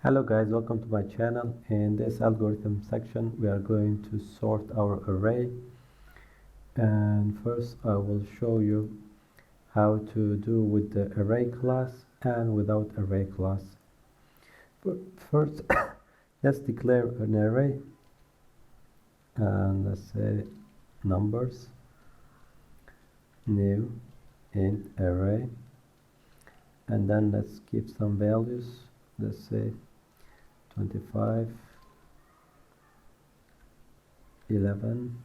Hello guys, welcome to my channel. In this algorithm section we are going to sort our array, and first I will show you how to do with the array class and without array class. But first let's declare an array, and let's say numbers, new int array, and then let's give some values. Let's say 25, 11,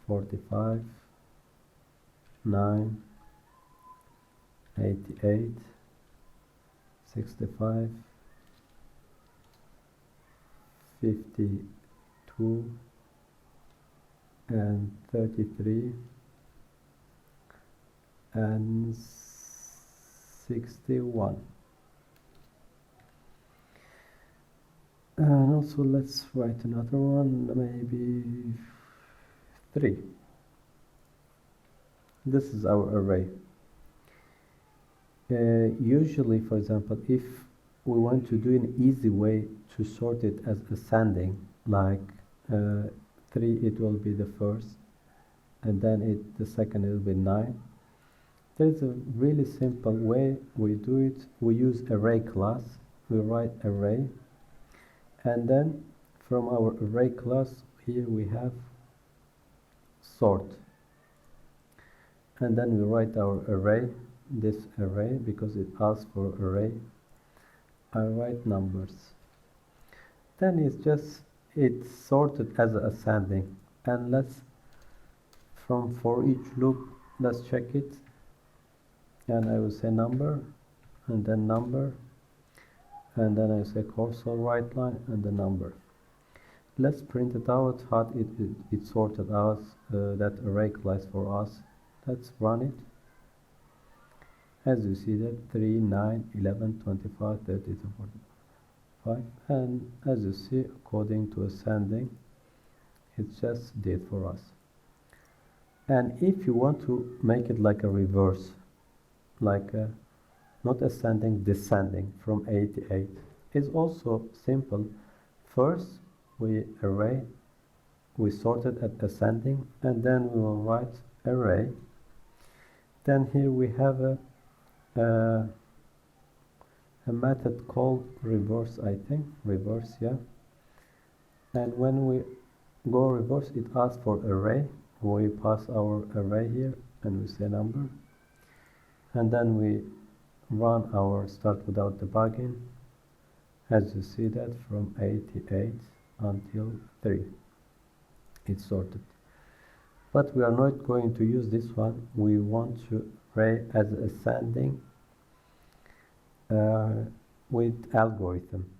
45, 9, 88, 65, 52, and 33, and 61. And also let's write another one, maybe 3. This is our array. Usually, for example, if we want to do an easy way to sort it as ascending, like 3, it will be the first, and then the second it will be 9. There's a really simple way we do it. We use array class. We write array, and then from our array class here we have sort, and then we write our array, this array, because it asks for array. I write numbers, then it's sorted as ascending. And let's, from for each loop, let's check it, and I will say number, and then number, and then I say cursor right line and the number. Let's print it out how it sorted out that array class for us. Let's run it. As you see that 3, 9, 11, 25, 30, 45, and as you see, according to ascending, it just did for us. And if you want to make it like a reverse, like a not ascending, descending from 8 to 8, is also simple. First we sorted at ascending, and then we will write array. Then here we have a method called reverse, I think, reverse, yeah. And when we go reverse, it asks for array. We pass our array here, and we say number, and then we run our start without debugging. As you see that from 88 until 3 it's sorted. But we are not going to use this one. We want to array as ascending with algorithm.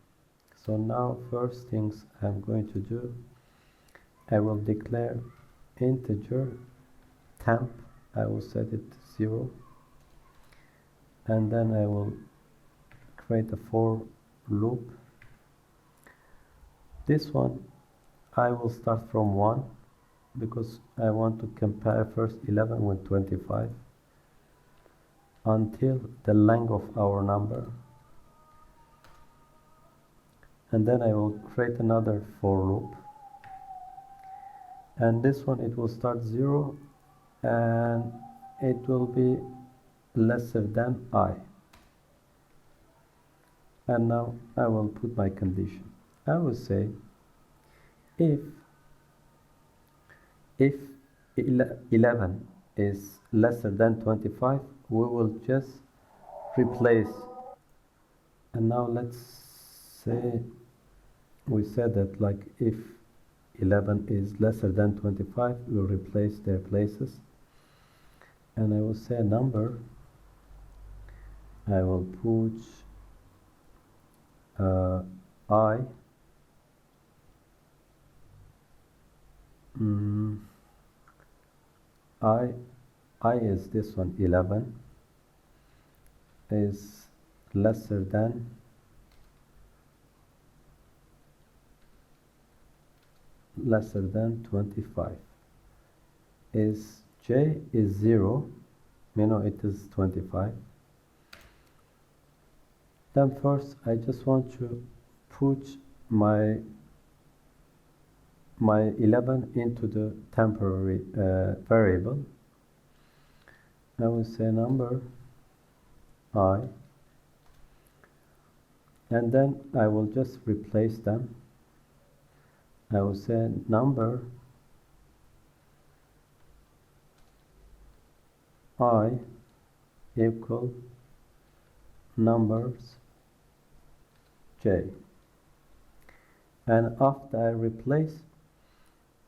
So now first things I'm going to do, I will declare integer temp. I will set it to 0, and then I will create a for loop. This one I will start from 1, because I want to compare first 11 with 25 until the length of our number, and then I will create another for loop, and this one it will start 0 and it will be lesser than I. And now I will put my condition. I will say if 11 is lesser than 25, we will just replace. And now let's say we said that, like, if 11 is lesser than 25, we'll replace their places. And I will say a number. I will put I is this one, 11 is lesser than lesser than 25. Is j is 0, it is 25. Then first I just want to put my 11 into the temporary variable. I will say number I, and then I will just replace them. I will say number I equal numbers j, and after I replace,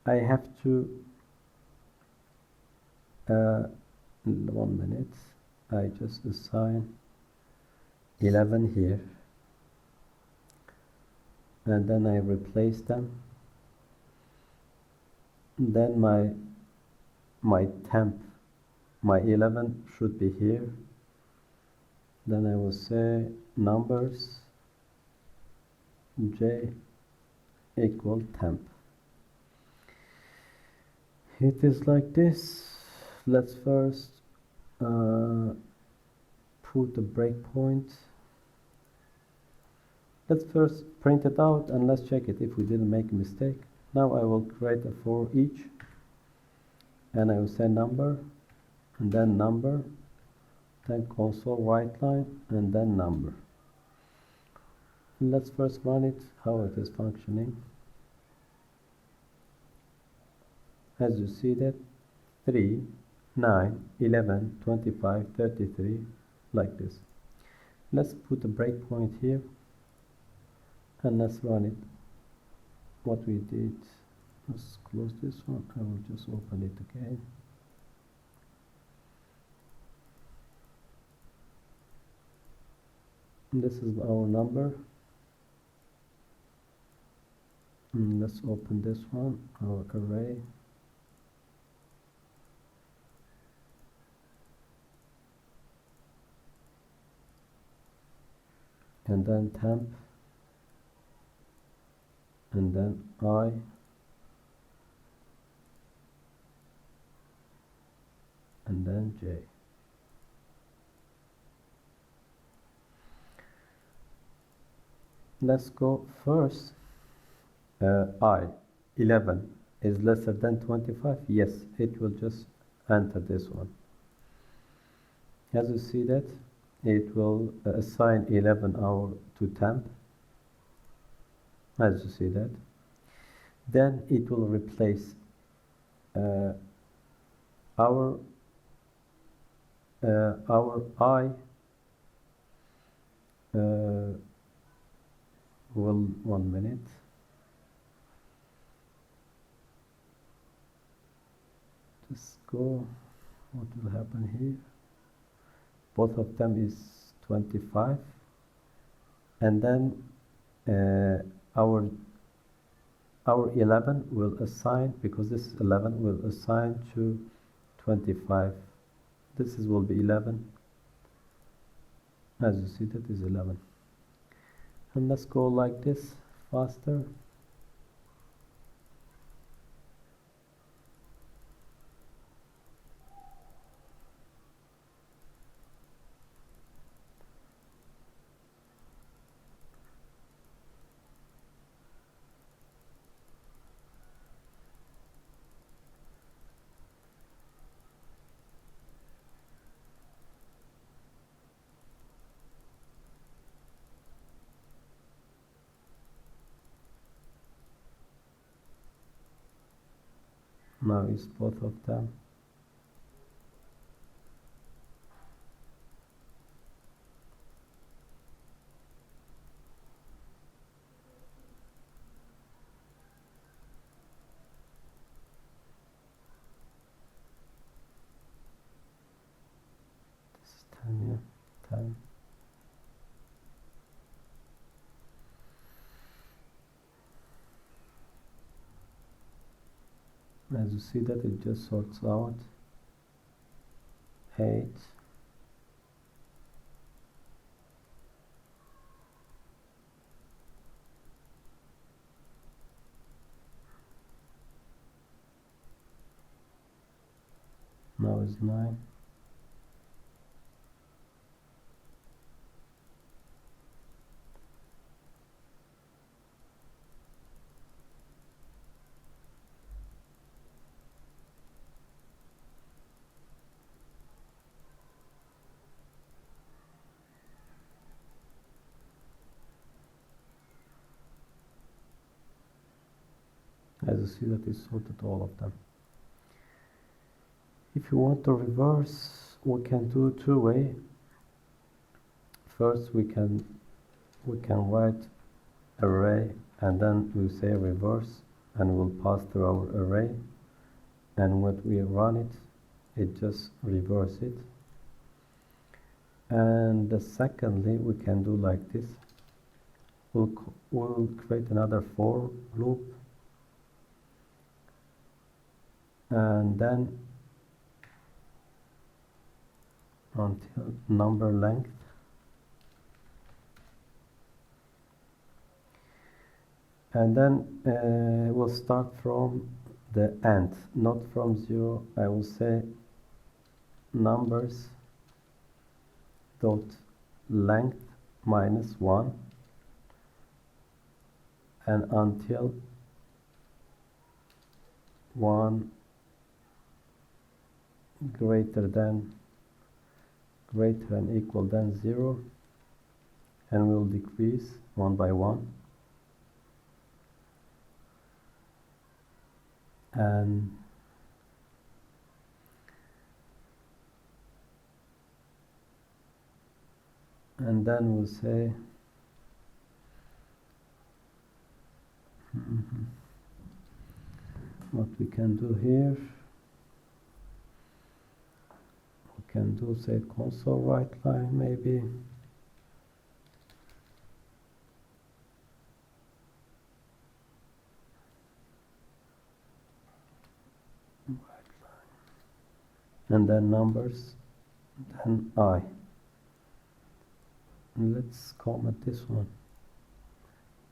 I have to 1 minute, I just assign 11 here, and then I replace them. Then my temp, my 11 should be here. Then I will say numbers j equal temp. It is like this. Let's first put the breakpoint. Let's first print it out and let's check it if we didn't make a mistake. Now I will create a for each, and I will say number, and then number, then console write line, and then number. Let's first run it, how it is functioning. As you see that 3, 9, 11, 25, 33, like this. Let's put a breakpoint here, and let's run it. What we did, let's close this one. I will just open it again. This is our number. Let's open this one, our array. And then temp, and then I, and then j. Let's go first. I, 11 is lesser than 25. Yes, it will just enter this one. As you see that, it will assign 11 hour to temp. As you see that, then it will replace our I will 1 minute. Just go. What will happen here? Both of them is 25, and then our 11 will assign, because this 11 will assign to 25. This will be 11. As you see, that is 11. And let's go like this faster. Now it's both of them. This is 10, yeah, 10. As you see that it just sorts out 8, now is 9, As you see that it sorted all of them. If you want to reverse, we can do two-way. First we can write array and then we say reverse, and we'll pass through our array, and when we run it, it just reverse it. And secondly, we can do like this. We'll create another for loop, and then until number length, and then we'll start from the end, not from 0. I will say numbers dot length -1, and until 1 greater than equal than 0, and we'll decrease 1 by 1, and then we'll say what we can do here. We can do, say, console write line maybe. And then numbers, then I. And let's comment this one,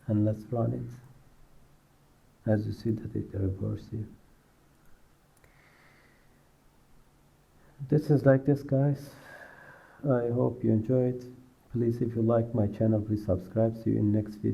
and let's run it. As you see that it reverses here. This is like this, guys. I hope you enjoyed. Please, if you like my channel, please subscribe. See you in next video.